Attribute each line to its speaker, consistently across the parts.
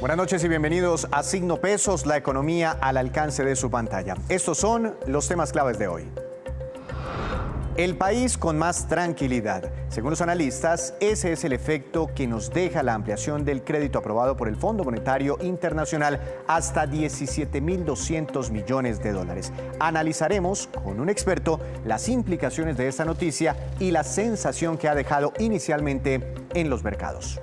Speaker 1: Buenas noches y bienvenidos a Signo Pesos, la economía al alcance de su pantalla. Estos son los temas claves de hoy. El país con más tranquilidad. Según los analistas, ese es el efecto que nos deja la ampliación del crédito aprobado por el Fondo Monetario Internacional hasta 17.200 millones de dólares. Analizaremos con un experto las implicaciones de esta noticia y la sensación que ha dejado inicialmente en los mercados.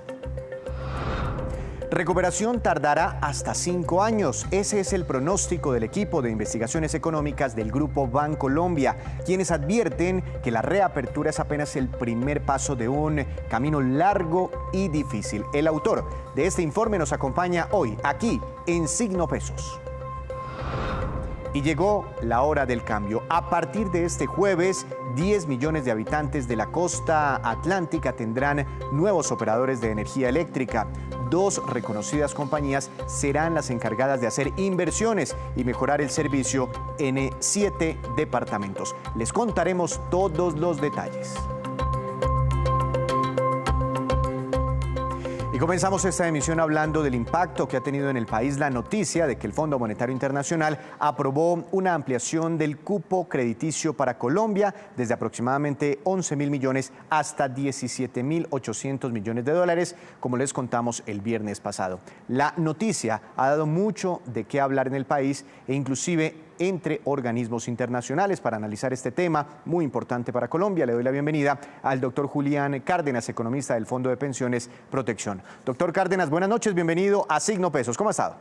Speaker 1: Recuperación tardará hasta 5 años. Ese es el pronóstico del equipo de investigaciones económicas del Grupo Bancolombia, quienes advierten que la reapertura es apenas el primer paso de un camino largo y difícil. El autor de este informe nos acompaña hoy, aquí, en Signo Pesos. Y llegó la hora del cambio. A partir de este jueves, 10 millones de habitantes de la costa atlántica tendrán nuevos operadores de energía eléctrica. 2 reconocidas compañías serán las encargadas de hacer inversiones y mejorar el servicio en 7 departamentos. Les contaremos todos los detalles. Y comenzamos esta emisión hablando del impacto que ha tenido en el país la noticia de que el Fondo Monetario Internacional aprobó una ampliación del cupo crediticio para Colombia desde aproximadamente 11.000 millones hasta 17.800 millones de dólares, como les contamos el viernes pasado. La noticia ha dado mucho de qué hablar en el país e inclusive entre organismos internacionales. Para analizar este tema muy importante para Colombia, le doy la bienvenida al doctor Julián Cárdenas, economista del Fondo de Pensiones Protección. Doctor Cárdenas, buenas noches, bienvenido a Signo Pesos. ¿Cómo ha estado?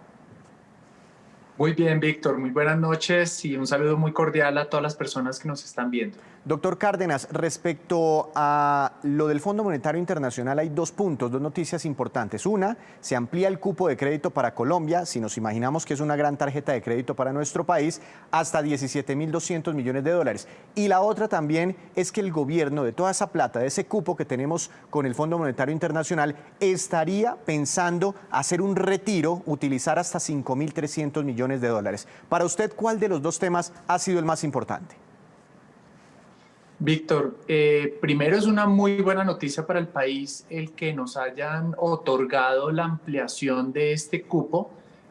Speaker 2: Muy bien, Víctor, muy buenas noches y un saludo muy cordial a todas las personas que nos están viendo.
Speaker 1: Doctor Cárdenas, respecto a lo del Fondo Monetario Internacional hay 2 puntos, 2 noticias importantes. Una, se amplía el cupo de crédito para Colombia, si nos imaginamos que es una gran tarjeta de crédito para nuestro país, hasta 17.200 millones de dólares. Y la otra también es que el gobierno de toda esa plata, de ese cupo que tenemos con el Fondo Monetario Internacional, estaría pensando hacer un retiro, utilizar hasta 5.300 millones de dólares. Para usted, ¿cuál de los 2 temas ha sido el más importante?
Speaker 2: Víctor, primero es una muy buena noticia para el país el que nos hayan otorgado la ampliación de este cupo.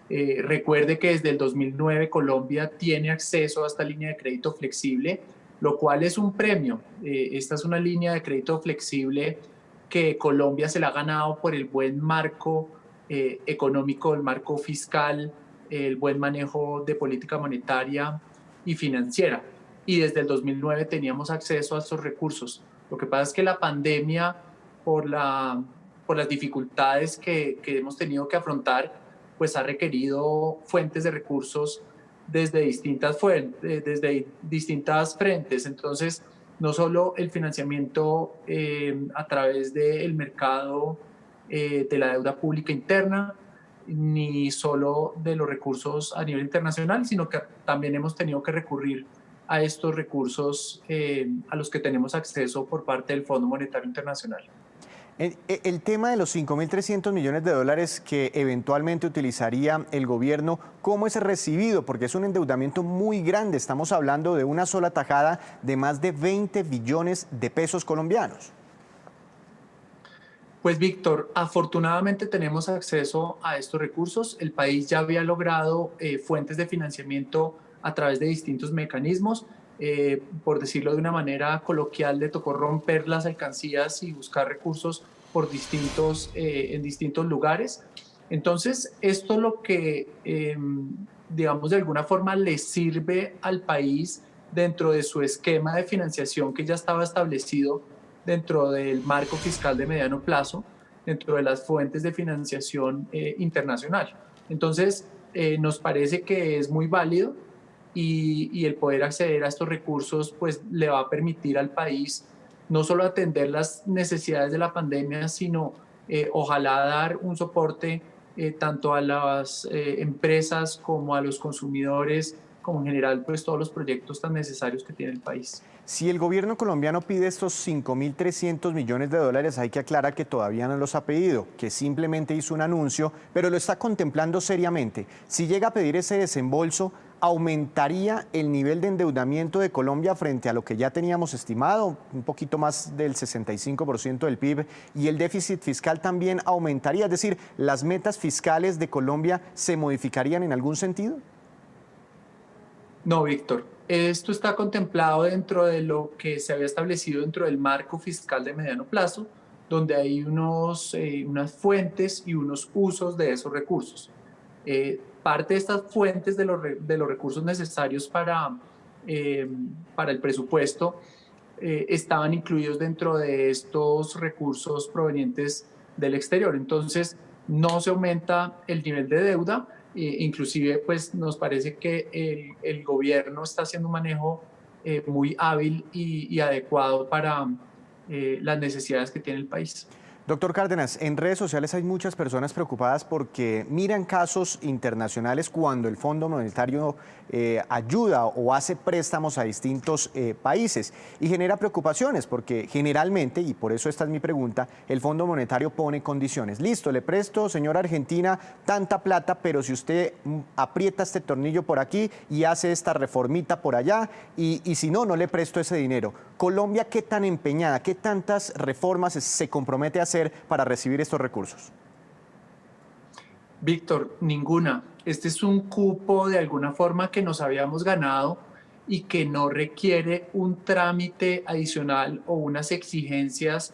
Speaker 2: Recuerde que desde el 2009 Colombia tiene acceso a esta línea de crédito flexible, lo cual es un premio. Esta es una línea de crédito flexible que Colombia se la ha ganado por el buen marco económico, el marco fiscal, el buen manejo de política monetaria y financiera. Y desde el 2009 teníamos acceso a estos recursos. Lo que pasa es que la pandemia, por las dificultades que hemos tenido que afrontar, pues ha requerido fuentes de recursos desde distintas frentes. Entonces, no solo el financiamiento a través del mercado de la deuda pública interna, ni solo de los recursos a nivel internacional, sino que también hemos tenido que recurrir a estos recursos a los que tenemos acceso por parte del Fondo Monetario Internacional.
Speaker 1: El tema de los 5.300 millones de dólares que eventualmente utilizaría el gobierno, ¿cómo es recibido? Porque es un endeudamiento muy grande. Estamos hablando de una sola tajada de más de 20 billones de pesos colombianos.
Speaker 2: Pues Víctor, afortunadamente tenemos acceso a estos recursos. El país ya había logrado fuentes de financiamiento a través de distintos mecanismos. Por decirlo de una manera coloquial, le tocó romper las alcancías y buscar recursos por en distintos lugares. Entonces, esto lo que, digamos, de alguna forma le sirve al país dentro de su esquema de financiación que ya estaba establecido dentro del marco fiscal de mediano plazo, dentro de las fuentes de financiación internacional. Entonces, nos parece que es muy válido y el poder acceder a estos recursos pues le va a permitir al país no solo atender las necesidades de la pandemia, sino ojalá dar un soporte tanto a las empresas como a los consumidores, como en general pues todos los proyectos tan necesarios que tiene el país.
Speaker 1: Si el gobierno colombiano pide estos 5.300 millones de dólares, hay que aclarar que todavía no los ha pedido, que simplemente hizo un anuncio, pero lo está contemplando seriamente. Si llega a pedir ese desembolso, ¿aumentaría el nivel de endeudamiento de Colombia frente a lo que ya teníamos estimado, un poquito más del 65% del PIB, y el déficit fiscal también aumentaría? Es decir, ¿las metas fiscales de Colombia se modificarían en algún sentido?
Speaker 2: No, Víctor. Esto está contemplado dentro de lo que se había establecido dentro del marco fiscal de mediano plazo, donde hay unas fuentes y unos usos de esos recursos. Parte de estas fuentes de los recursos necesarios para el presupuesto estaban incluidos dentro de estos recursos provenientes del exterior. Entonces, no se aumenta el nivel de deuda, inclusive pues nos parece que el gobierno está haciendo un manejo muy hábil y adecuado para las necesidades que tiene el país.
Speaker 1: Doctor Cárdenas, en redes sociales hay muchas personas preocupadas porque miran casos internacionales cuando el Fondo Monetario ayuda o hace préstamos a distintos países y genera preocupaciones porque generalmente, y por eso esta es mi pregunta, el Fondo Monetario pone condiciones. Listo, le presto, señora Argentina, tanta plata, pero si usted aprieta este tornillo por aquí y hace esta reformita por allá y si no, no le presto ese dinero. Colombia, ¿qué tan empeñada, qué tantas reformas se compromete a hacer para recibir estos recursos?
Speaker 2: Víctor, ninguna. Este es un cupo de alguna forma que nos habíamos ganado y que no requiere un trámite adicional o unas exigencias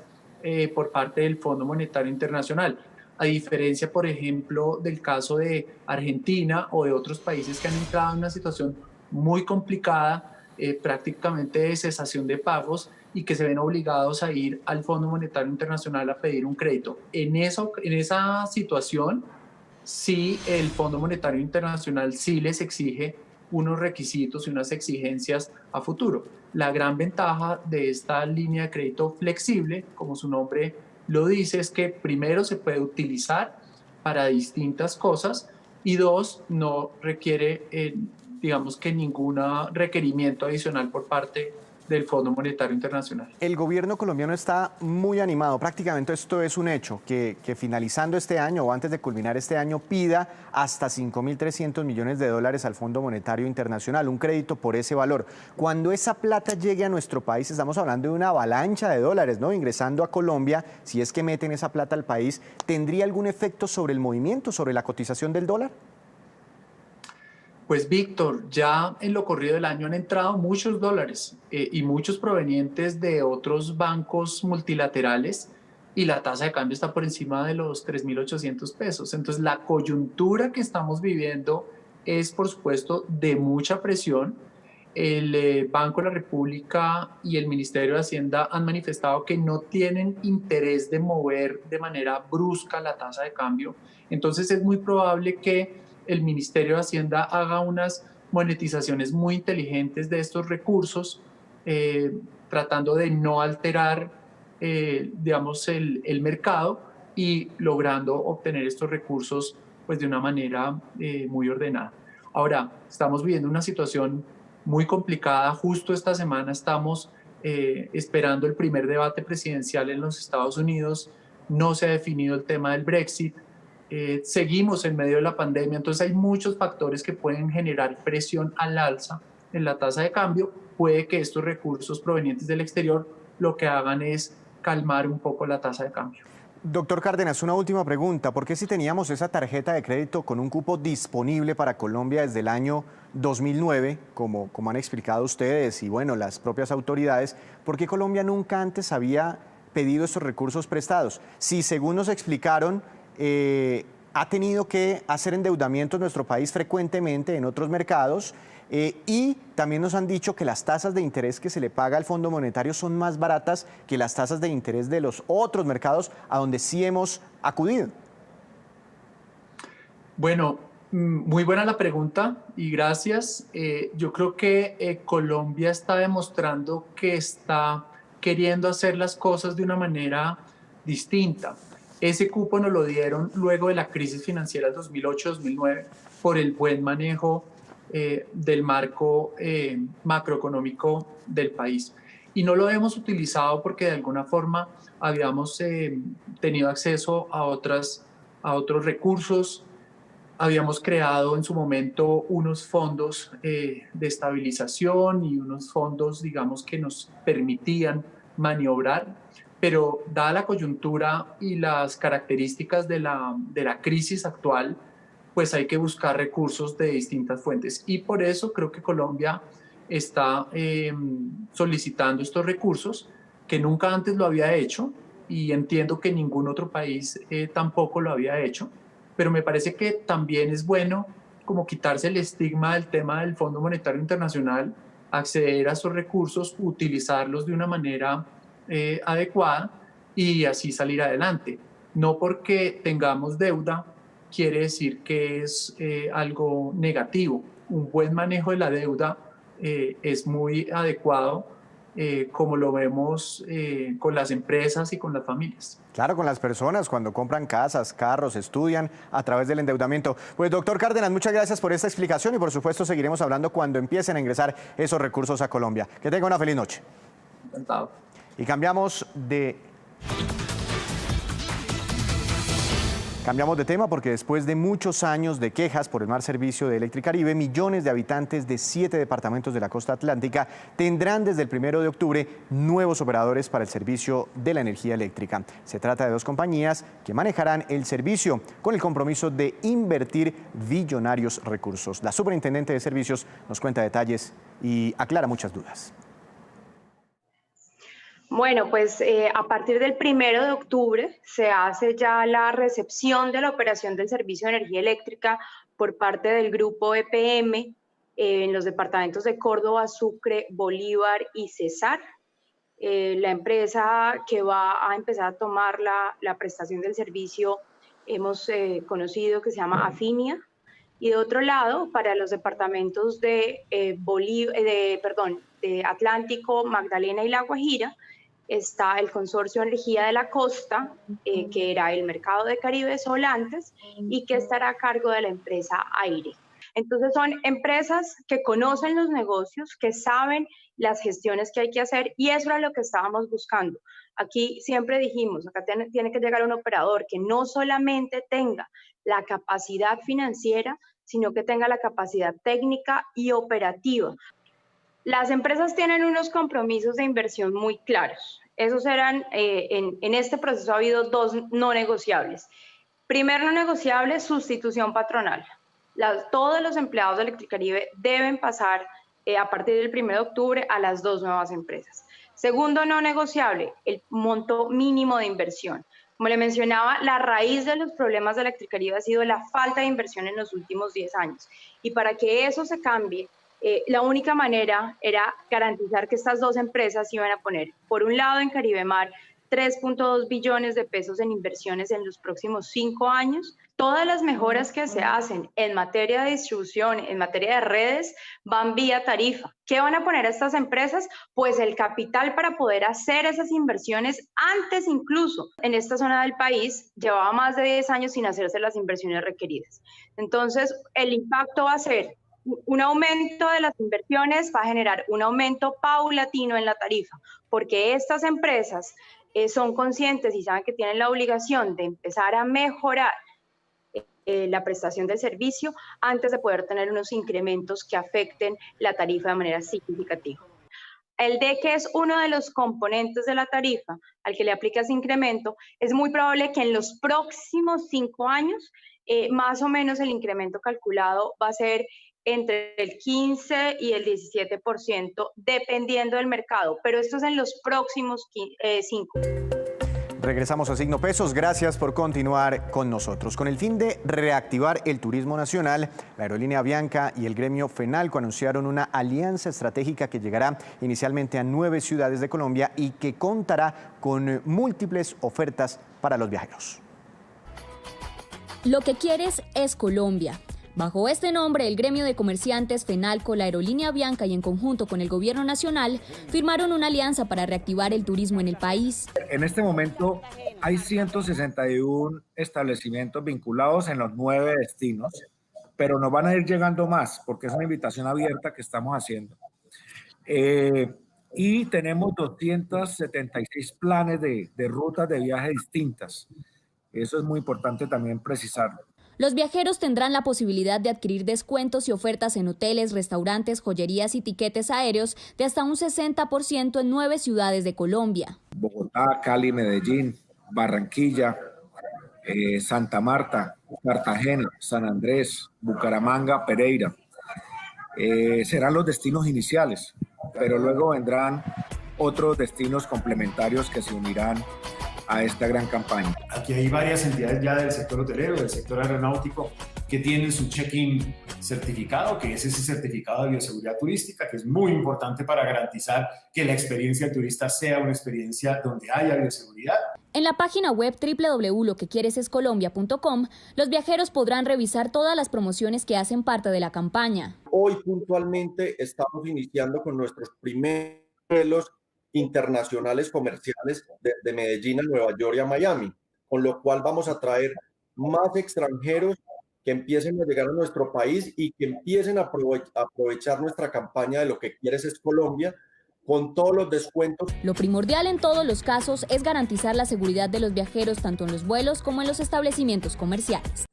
Speaker 2: por parte del Fondo Monetario Internacional. A diferencia, por ejemplo, del caso de Argentina o de otros países que han entrado en una situación muy complicada, prácticamente de cesación de pagos y que se ven obligados a ir al Fondo Monetario Internacional a pedir un crédito. En esa situación, sí, el Fondo Monetario Internacional sí les exige unos requisitos y unas exigencias a futuro. La gran ventaja de esta línea de crédito flexible, como su nombre lo dice, es que primero se puede utilizar para distintas cosas y dos, no requiere, digamos que ningún requerimiento adicional por parte del Fondo Monetario Internacional.
Speaker 1: El gobierno colombiano está muy animado, prácticamente esto es un hecho, que finalizando este año o antes de culminar este año pida hasta 5.300 millones de dólares al Fondo Monetario Internacional, un crédito por ese valor. Cuando esa plata llegue a nuestro país, estamos hablando de una avalancha de dólares, ¿no? Ingresando a Colombia, si es que meten esa plata al país, ¿tendría algún efecto sobre el movimiento, sobre la cotización del dólar?
Speaker 2: Pues Víctor, ya en lo corrido del año han entrado muchos dólares y muchos provenientes de otros bancos multilaterales y la tasa de cambio está por encima de los 3.800 pesos. Entonces la coyuntura que estamos viviendo es por supuesto de mucha presión. El Banco de la República y el Ministerio de Hacienda han manifestado que no tienen interés de mover de manera brusca la tasa de cambio. Entonces es muy probable que el Ministerio de Hacienda haga unas monetizaciones muy inteligentes de estos recursos, tratando de no alterar, digamos, el mercado y logrando obtener estos recursos pues, de una manera muy ordenada. Ahora, estamos viviendo una situación muy complicada. Justo esta semana estamos esperando el primer debate presidencial en los Estados Unidos. No se ha definido el tema del Brexit. Seguimos en medio de la pandemia, entonces hay muchos factores que pueden generar presión al alza en la tasa de cambio. Puede que estos recursos provenientes del exterior lo que hagan es calmar un poco la tasa de cambio.
Speaker 1: Doctor Cárdenas, una última pregunta. ¿Por qué si teníamos esa tarjeta de crédito con un cupo disponible para Colombia desde el año 2009, como han explicado ustedes y bueno, las propias autoridades, por qué Colombia nunca antes había pedido estos recursos prestados? Si según nos explicaron, ha tenido que hacer endeudamiento en nuestro país frecuentemente en otros mercados y también nos han dicho que las tasas de interés que se le paga al Fondo Monetario son más baratas que las tasas de interés de los otros mercados a donde sí hemos acudido.
Speaker 2: Bueno, muy buena la pregunta y gracias. Yo creo que Colombia está demostrando que está queriendo hacer las cosas de una manera distinta. Ese cupo nos lo dieron luego de la crisis financiera del 2008-2009 por el buen manejo del marco macroeconómico del país. Y no lo hemos utilizado porque de alguna forma habíamos tenido acceso a otros recursos Habíamos creado en su momento unos fondos de estabilización y unos fondos, digamos, que nos permitían maniobrar, pero dada la coyuntura y las características de la crisis actual, pues hay que buscar recursos de distintas fuentes. Y por eso creo que Colombia está solicitando estos recursos, que nunca antes lo había hecho, y entiendo que ningún otro país tampoco lo había hecho, pero me parece que también es bueno como quitarse el estigma del tema del Fondo Monetario Internacional, acceder a esos recursos, utilizarlos de una manera adecuada y así salir adelante. No porque tengamos deuda quiere decir que es algo negativo. Un buen manejo de la deuda es muy adecuado, como lo vemos con las empresas y con las familias.
Speaker 1: Claro, con las personas cuando compran casas, carros, estudian a través del endeudamiento. Pues doctor Cárdenas, muchas gracias por esta explicación y por supuesto seguiremos hablando cuando empiecen a ingresar esos recursos a Colombia. Que tenga una feliz noche.
Speaker 2: Encantado.
Speaker 1: Y cambiamos de tema porque después de muchos años de quejas por el mal servicio de Electricaribe, millones de habitantes de 7 departamentos de la costa atlántica tendrán desde el 1 de octubre nuevos operadores para el servicio de la energía eléctrica. Se trata de dos compañías que manejarán el servicio con el compromiso de invertir billonarios recursos. La superintendente de servicios nos cuenta detalles y aclara muchas dudas.
Speaker 3: Bueno, pues a partir del 1 de octubre se hace ya la recepción de la operación del servicio de energía eléctrica por parte del grupo EPM en los departamentos de Córdoba, Sucre, Bolívar y Cesar. La empresa que va a empezar a tomar la prestación del servicio hemos conocido que se llama Afinia. Y de otro lado, para los departamentos de Atlántico, Magdalena y La Guajira, está el Consorcio Energía de la Costa, que era el mercado de Caribe Solantes y que estará a cargo de la empresa Aire. Entonces son empresas que conocen los negocios, que saben las gestiones que hay que hacer y eso era lo que estábamos buscando. Aquí siempre dijimos, acá tiene que llegar un operador que no solamente tenga la capacidad financiera, sino que tenga la capacidad técnica y operativa. Las empresas tienen unos compromisos de inversión muy claros. Esos eran, en este proceso ha habido dos no negociables. Primer no negociable, sustitución patronal. Todos los empleados de Electricaribe deben pasar a partir del 1 de octubre a las dos nuevas empresas. Segundo no negociable, el monto mínimo de inversión. Como le mencionaba, la raíz de los problemas de Electricaribe ha sido la falta de inversión en los últimos 10 años. Y para que eso se cambie, la única manera era garantizar que estas dos empresas iban a poner, por un lado en Caribemar, 3.2 billones de pesos en inversiones en los próximos 5 años. Todas las mejoras que se hacen en materia de distribución, en materia de redes, van vía tarifa. ¿Qué van a poner a estas empresas? Pues el capital para poder hacer esas inversiones antes incluso. En esta zona del país llevaba más de 10 años sin hacerse las inversiones requeridas. Entonces, el impacto va a ser un aumento de las inversiones, va a generar un aumento paulatino en la tarifa, porque estas empresas son conscientes y saben que tienen la obligación de empezar a mejorar la prestación del servicio antes de poder tener unos incrementos que afecten la tarifa de manera significativa. El D, que es uno de los componentes de la tarifa al que le aplica ese incremento, es muy probable que en los próximos 5 años, más o menos el incremento calculado va a ser entre el 15 y el 17%, dependiendo del mercado, pero esto es en los próximos 5.
Speaker 1: Regresamos a Signo Pesos. Gracias por continuar con nosotros. Con el fin de reactivar el turismo nacional, la aerolínea Avianca y el gremio FENALCO anunciaron una alianza estratégica que llegará inicialmente a 9 ciudades de Colombia y que contará con múltiples ofertas para los viajeros.
Speaker 4: Lo que quieres es Colombia. Bajo este nombre, el gremio de comerciantes FENALCO, la aerolínea Avianca y en conjunto con el gobierno nacional firmaron una alianza para reactivar el turismo en el país.
Speaker 5: En este momento hay 161 establecimientos vinculados en los 9 destinos, pero nos van a ir llegando más porque es una invitación abierta que estamos haciendo. Y tenemos 276 planes de rutas de viaje distintas. Eso es muy importante también precisarlo.
Speaker 4: Los viajeros tendrán la posibilidad de adquirir descuentos y ofertas en hoteles, restaurantes, joyerías y tiquetes aéreos de hasta un 60% en 9 ciudades de Colombia.
Speaker 5: Bogotá, Cali, Medellín, Barranquilla, Santa Marta, Cartagena, San Andrés, Bucaramanga, Pereira. Serán los destinos iniciales, pero luego vendrán otros destinos complementarios que se unirán a esta gran campaña.
Speaker 6: Aquí hay varias entidades ya del sector hotelero, del sector aeronáutico, que tienen su check-in certificado, que es ese certificado de bioseguridad turística, que es muy importante para garantizar que la experiencia del turista sea una experiencia donde haya bioseguridad.
Speaker 4: En la página web www.loquequieresescolombia.com, los viajeros podrán revisar todas las promociones que hacen parte de la campaña.
Speaker 7: Hoy puntualmente estamos iniciando con nuestros primeros vuelos internacionales comerciales de Medellín a Nueva York y a Miami, con lo cual vamos a traer más extranjeros que empiecen a llegar a nuestro país y que empiecen a aprovechar nuestra campaña de Lo que quieres es Colombia, con todos los descuentos.
Speaker 4: Lo primordial en todos los casos es garantizar la seguridad de los viajeros tanto en los vuelos como en los establecimientos comerciales.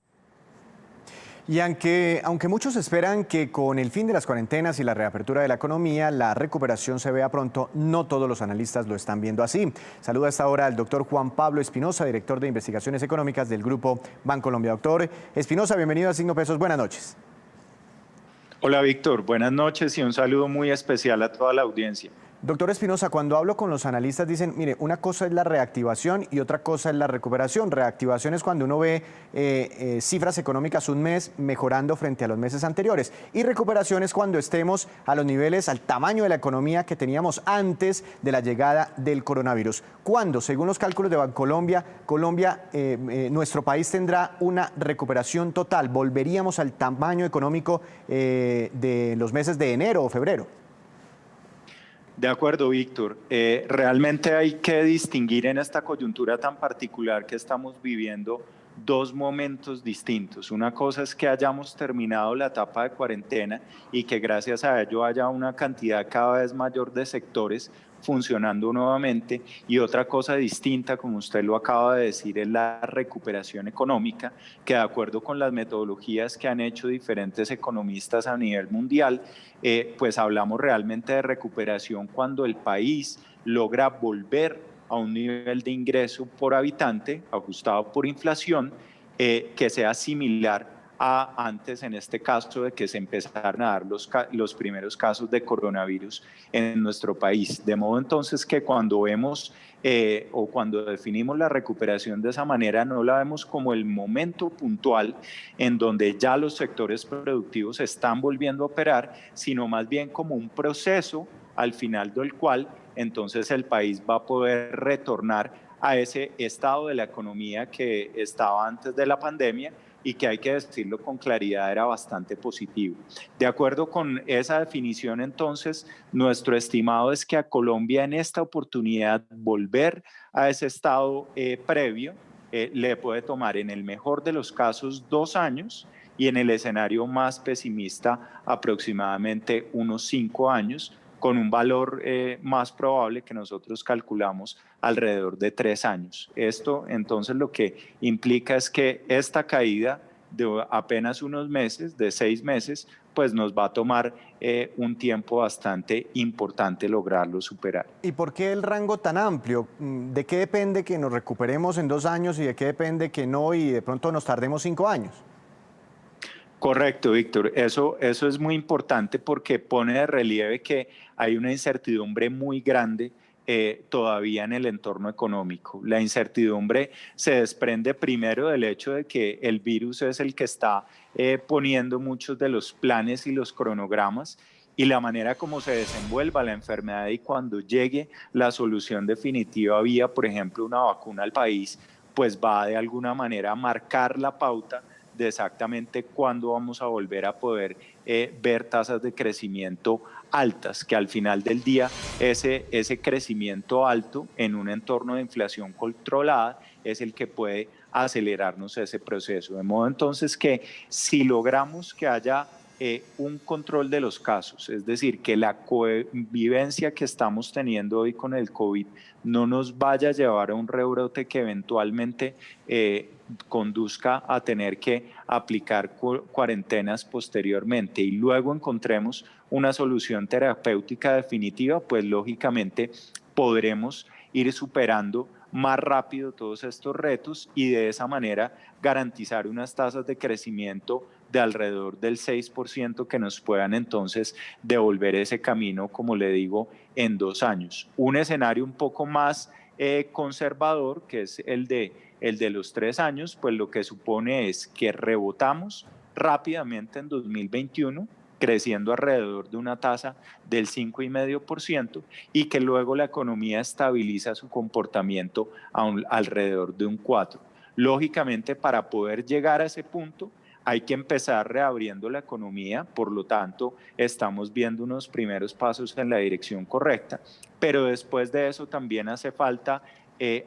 Speaker 1: Y aunque muchos esperan que con el fin de las cuarentenas y la reapertura de la economía, la recuperación se vea pronto, no todos los analistas lo están viendo así. Saluda a esta hora al doctor Juan Pablo Espinosa, director de Investigaciones Económicas del Grupo Bancolombia. Doctor Espinosa, bienvenido a Signo Pesos. Buenas noches.
Speaker 8: Hola, Víctor. Buenas noches y un saludo muy especial a toda la audiencia.
Speaker 1: Doctor Espinosa, cuando hablo con los analistas dicen, mire, una cosa es la reactivación y otra cosa es la recuperación. Reactivación es cuando uno ve cifras económicas un mes mejorando frente a los meses anteriores. Y recuperación es cuando estemos a los niveles, al tamaño de la economía que teníamos antes de la llegada del coronavirus. ¿Cuándo? Según los cálculos de Bancolombia, nuestro país tendrá una recuperación total. ¿Volveríamos al tamaño económico de los meses de enero o febrero?
Speaker 8: De acuerdo, Víctor. Realmente hay que distinguir en esta coyuntura tan particular que estamos viviendo dos momentos distintos. Una cosa es que hayamos terminado la etapa de cuarentena y que gracias a ello haya una cantidad cada vez mayor de sectores funcionando nuevamente, y otra cosa distinta, como usted lo acaba de decir, es la recuperación económica, que de acuerdo con las metodologías que han hecho diferentes economistas a nivel mundial, pues hablamos realmente de recuperación cuando el país logra volver a un nivel de ingreso por habitante ajustado por inflación que sea similar a antes, en este caso, de que se empezaran a dar los primeros casos de coronavirus en nuestro país. De modo entonces que cuando vemos o cuando definimos la recuperación de esa manera, no la vemos como el momento puntual en donde ya los sectores productivos están volviendo a operar, sino más bien como un proceso al final del cual entonces el país va a poder retornar a ese estado de la economía que estaba antes de la pandemia y que, hay que decirlo con claridad, era bastante positivo. De acuerdo con esa definición, entonces, nuestro estimado es que a Colombia en esta oportunidad volver a ese estado previo le puede tomar, en el mejor de los casos, 2 años, y en el escenario más pesimista aproximadamente unos 5 años, con un valor más probable que nosotros calculamos alrededor de 3 años. Esto entonces lo que implica es que esta caída de apenas unos meses, de 6 meses, pues nos va a tomar un tiempo bastante importante lograrlo superar.
Speaker 1: ¿Y por qué el rango tan amplio? ¿De qué depende que nos recuperemos en 2 años y de qué depende que no y de pronto nos tardemos 5 años?
Speaker 8: Correcto, Víctor. Eso es muy importante porque pone de relieve que hay una incertidumbre muy grande todavía en el entorno económico. La incertidumbre se desprende primero del hecho de que el virus es el que está poniendo muchos de los planes y los cronogramas, y la manera como se desenvuelva la enfermedad y cuando llegue la solución definitiva vía, por ejemplo, una vacuna al país, pues va de alguna manera a marcar la pauta de exactamente cuándo vamos a volver a poder ver tasas de crecimiento altas, que al final del día ese crecimiento alto en un entorno de inflación controlada es el que puede acelerarnos ese proceso. De modo entonces que si logramos que haya un control de los casos, es decir, que la convivencia que estamos teniendo hoy con el COVID no nos vaya a llevar a un rebrote que eventualmente conduzca a tener que aplicar cuarentenas posteriormente y luego encontremos una solución terapéutica definitiva, pues lógicamente podremos ir superando más rápido todos estos retos y de esa manera garantizar unas tasas de crecimiento de alrededor del 6% que nos puedan entonces devolver ese camino, como le digo, en 2 años. Un escenario un poco más conservador, que es el de los 3 años, pues lo que supone es que rebotamos rápidamente en 2021, creciendo alrededor de una tasa del 5,5% y que luego la economía estabiliza su comportamiento alrededor de un 4%. Lógicamente, para poder llegar a ese punto, hay que empezar reabriendo la economía, por lo tanto, estamos viendo unos primeros pasos en la dirección correcta, pero después de eso también hace falta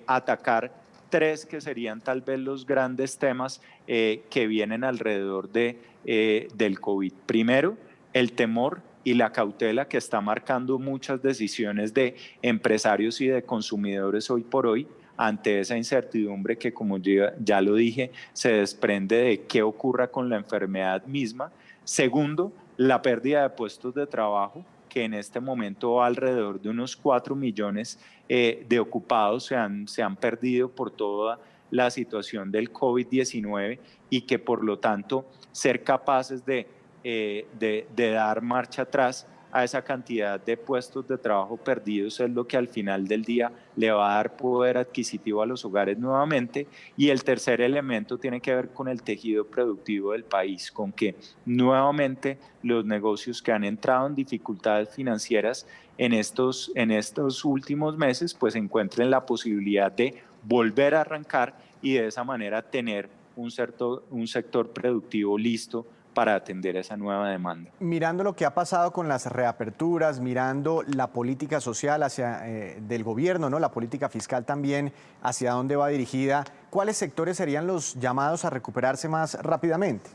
Speaker 8: atacar 3 que serían tal vez los grandes temas que vienen alrededor del COVID. Primero, el temor y la cautela que está marcando muchas decisiones de empresarios y de consumidores hoy por hoy ante esa incertidumbre que, como ya lo dije, se desprende de qué ocurra con la enfermedad misma. Segundo, la pérdida de puestos de trabajo, que en este momento va alrededor de unos 4 millones de ocupados se han perdido por toda la situación del COVID-19 y que por lo tanto ser capaces de dar marcha atrás a esa cantidad de puestos de trabajo perdidos es lo que al final del día le va a dar poder adquisitivo a los hogares nuevamente. Y el tercer elemento tiene que ver con el tejido productivo del país, con que nuevamente los negocios que han entrado en dificultades financieras en estos últimos meses pues encuentren la posibilidad de volver a arrancar y de esa manera tener un sector productivo listo para atender esa nueva demanda.
Speaker 1: Mirando lo que ha pasado con las reaperturas, mirando la política social del gobierno, ¿no? La política fiscal también, hacia dónde va dirigida, ¿cuáles sectores serían los llamados a recuperarse más rápidamente?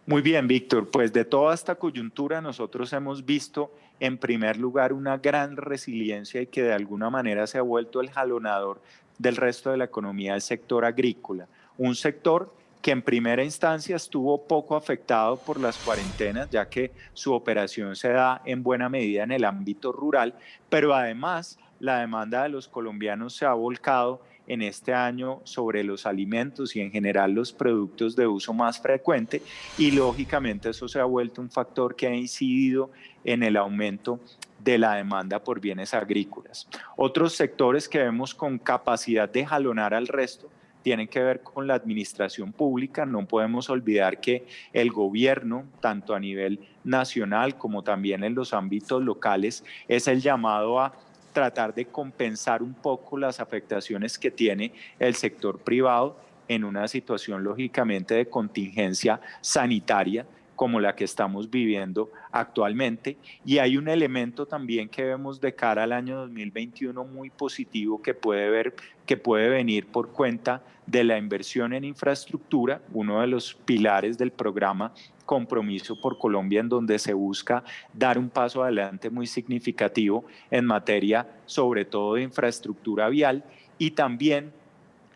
Speaker 8: Muy bien, Víctor, pues de toda esta coyuntura nosotros hemos visto en primer lugar una gran resiliencia y que de alguna manera se ha vuelto el jalonador del resto de la economía del sector agrícola, un sector que en primera instancia estuvo poco afectado por las cuarentenas, ya que su operación se da en buena medida en el ámbito rural, pero además la demanda de los colombianos se ha volcado en este año sobre los alimentos y en general los productos de uso más frecuente y lógicamente eso se ha vuelto un factor que ha incidido en el aumento de la demanda por bienes agrícolas. Otros sectores que vemos con capacidad de jalonar al resto tienen que ver con la administración pública. No podemos olvidar que el gobierno, tanto a nivel nacional como también en los ámbitos locales, es el llamado a tratar de compensar un poco las afectaciones que tiene el sector privado en una situación lógicamente de contingencia sanitaria como la que estamos viviendo actualmente. Y hay un elemento también que vemos de cara al año 2021 muy positivo que puede venir por cuenta de la inversión en infraestructura, uno de los pilares del programa Compromiso por Colombia, en donde se busca dar un paso adelante muy significativo en materia sobre todo de infraestructura vial y también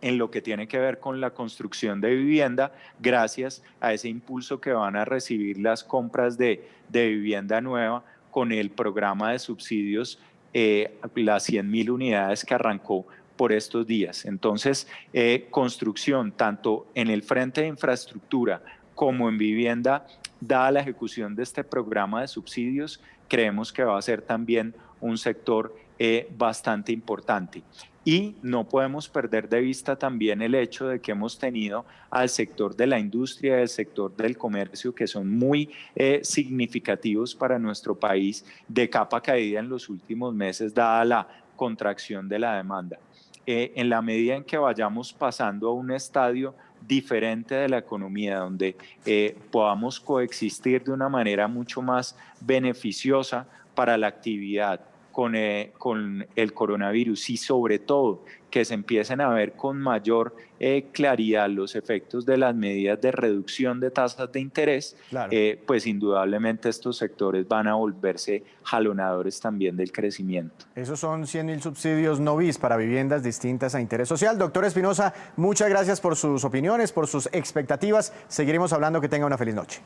Speaker 8: en lo que tiene que ver con la construcción de vivienda, gracias a ese impulso que van a recibir las compras de vivienda nueva con el programa de subsidios, las 100.000 unidades que arrancó por estos días. Entonces, construcción tanto en el frente de infraestructura como en vivienda, dada la ejecución de este programa de subsidios, creemos que va a ser también un sector bastante importante. Y no podemos perder de vista también el hecho de que hemos tenido al sector de la industria y al sector del comercio que son muy significativos para nuestro país de capa caída en los últimos meses dada la contracción de la demanda. En la medida en que vayamos pasando a un estadio diferente de la economía, donde podamos coexistir de una manera mucho más beneficiosa para la actividad, con el coronavirus y sobre todo que se empiecen a ver con mayor claridad los efectos de las medidas de reducción de tasas de interés, claro, pues indudablemente estos sectores van a volverse jalonadores también del crecimiento.
Speaker 1: Esos son 100.000 subsidios no bis para viviendas distintas a interés social. Doctor Espinosa, muchas gracias por sus opiniones, por sus expectativas. Seguiremos hablando. Que tenga una feliz noche.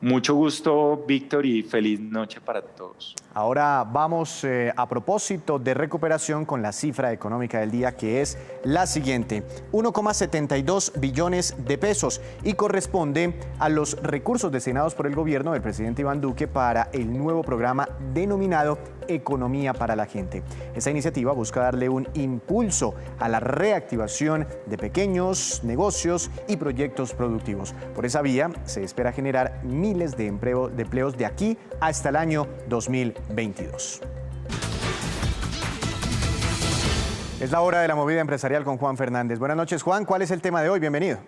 Speaker 8: Mucho gusto, Víctor, y feliz noche para todos.
Speaker 1: Ahora vamos a propósito de recuperación con la cifra económica del día, que es la siguiente: 1,72 billones de pesos, y corresponde a los recursos destinados por el gobierno del presidente Iván Duque para el nuevo programa denominado Economía para la Gente. Esta iniciativa busca darle un impulso a la reactivación de pequeños negocios y proyectos productivos. Por esa vía se espera generar miles de empleos de aquí hasta el año 2022. Es la hora de la movida empresarial con Juan Fernández. Buenas noches, Juan. ¿Cuál es el tema de hoy? Bienvenido.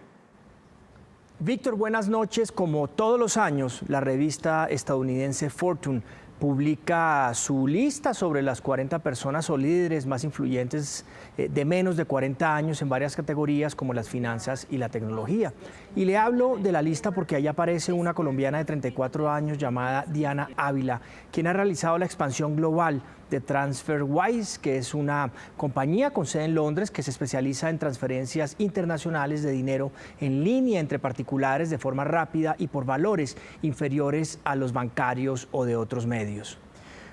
Speaker 9: Víctor, buenas noches. Como todos los años, la revista estadounidense Fortune publica su lista sobre las 40 personas o líderes más influyentes de menos de 40 años en varias categorías como las finanzas y la tecnología. Y le hablo de la lista porque ahí aparece una colombiana de 34 años llamada Diana Ávila, quien ha realizado la expansión global de TransferWise, que es una compañía con sede en Londres que se especializa en transferencias internacionales de dinero en línea entre particulares de forma rápida y por valores inferiores a los bancarios o de otros medios.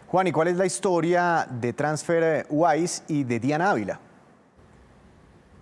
Speaker 1: Juan, ¿y cuál es la historia de TransferWise y de Diana Ávila?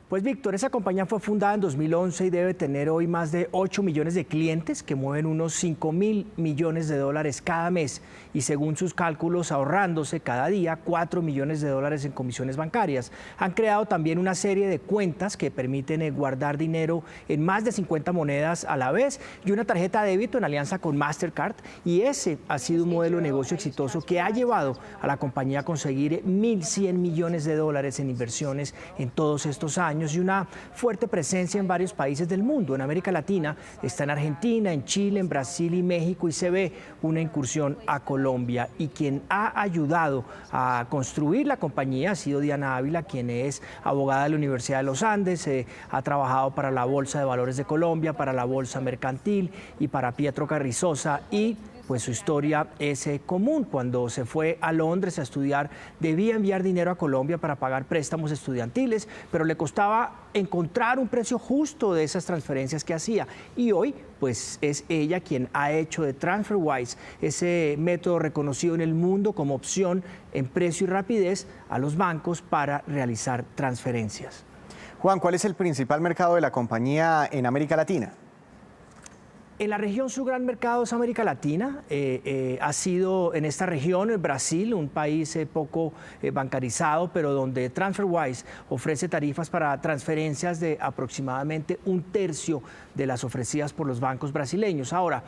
Speaker 9: Pues Víctor, esa compañía fue fundada en 2011 y debe tener hoy más de 8 millones de clientes que mueven unos 5.000 millones de dólares cada mes y, según sus cálculos, ahorrándose cada día 4 millones de dólares en comisiones bancarias. Han creado también una serie de cuentas que permiten guardar dinero en más de 50 monedas a la vez y una tarjeta de débito en alianza con Mastercard, y ese ha sido un modelo de negocio exitoso que ha llevado a la compañía a conseguir 1.100 millones de dólares en inversiones en todos estos años y una fuerte presencia en varios países del mundo. En América Latina está en Argentina, en Chile, en Brasil y México, y se ve una incursión a Colombia. Y quien ha ayudado a construir la compañía ha sido Diana Ávila, quien es abogada de la Universidad de los Andes, ha trabajado para la Bolsa de Valores de Colombia, para la Bolsa Mercantil y para Pietro Carrizosa, y pues su historia es común. Cuando se fue a Londres a estudiar, debía enviar dinero a Colombia para pagar préstamos estudiantiles, pero le costaba encontrar un precio justo de esas transferencias que hacía. Y hoy, pues es ella quien ha hecho de TransferWise ese método reconocido en el mundo como opción en precio y rapidez a los bancos para realizar transferencias.
Speaker 1: Juan, ¿cuál es el principal mercado de la compañía en América Latina?
Speaker 9: En la región su gran mercado es América Latina. Ha sido en esta región Brasil, un país poco bancarizado, pero donde TransferWise ofrece tarifas para transferencias de aproximadamente 1/3 de las ofrecidas por los bancos brasileños. Ahora,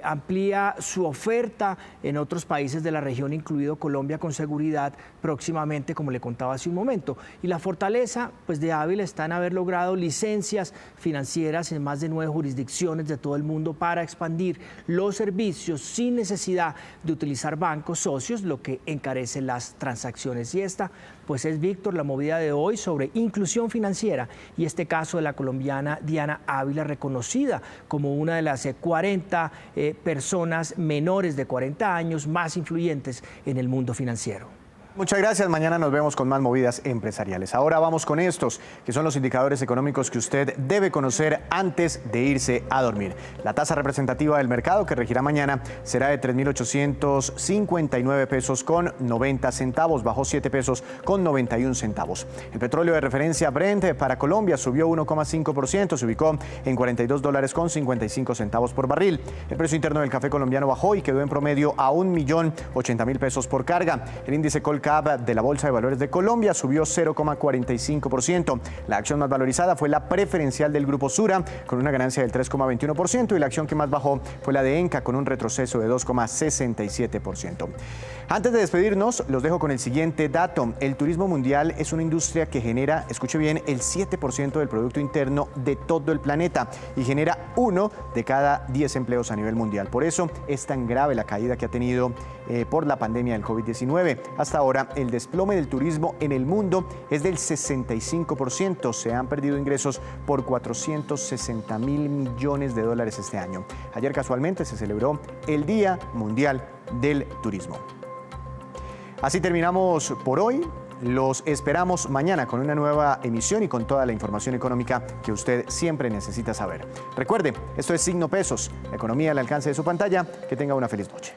Speaker 9: amplía su oferta en otros países de la región, incluido Colombia, con seguridad próximamente, como le contaba hace un momento. Y la fortaleza, pues, de Ávila está en haber logrado licencias financieras en más de 9 jurisdicciones de todo el mundo para expandir los servicios sin necesidad de utilizar bancos socios, lo que encarece las transacciones. Y esta, pues, es, Víctor, la movida de hoy sobre inclusión financiera, y este caso de la colombiana Diana Ávila, reconocida como una de las 40 personas menores de 40 años más influyentes en el mundo financiero.
Speaker 1: Muchas gracias. Mañana nos vemos con más movidas empresariales. Ahora vamos con estos, que son los indicadores económicos que usted debe conocer antes de irse a dormir. La tasa representativa del mercado, que regirá mañana, será de 3.859 pesos con 90 centavos, bajó 7 pesos con 91 centavos. El petróleo de referencia Brent para Colombia subió 1,5%, se ubicó en $42 con 55 centavos por barril. El precio interno del café colombiano bajó y quedó en promedio a 1.080.000 pesos por carga. El índice Colca Cap de la Bolsa de Valores de Colombia subió 0,45%. La acción más valorizada fue la preferencial del Grupo Sura, con una ganancia del 3,21%, y la acción que más bajó fue la de Enca, con un retroceso de 2,67%. Antes de despedirnos, los dejo con el siguiente dato. El turismo mundial es una industria que genera, escuche bien, el 7% del Producto Interno de todo el planeta y genera 1 de cada 10 empleos a nivel mundial. Por eso es tan grave la caída que ha tenido por la pandemia del COVID-19. Hasta ahora, el desplome del turismo en el mundo es del 65%. Se han perdido ingresos por 460.000 millones de dólares este año. Ayer casualmente se celebró el Día Mundial del Turismo. Así terminamos por hoy. Los esperamos mañana con una nueva emisión y con toda la información económica que usted siempre necesita saber. Recuerde, esto es Signo Pesos, la economía al alcance de su pantalla. Que tenga una feliz noche.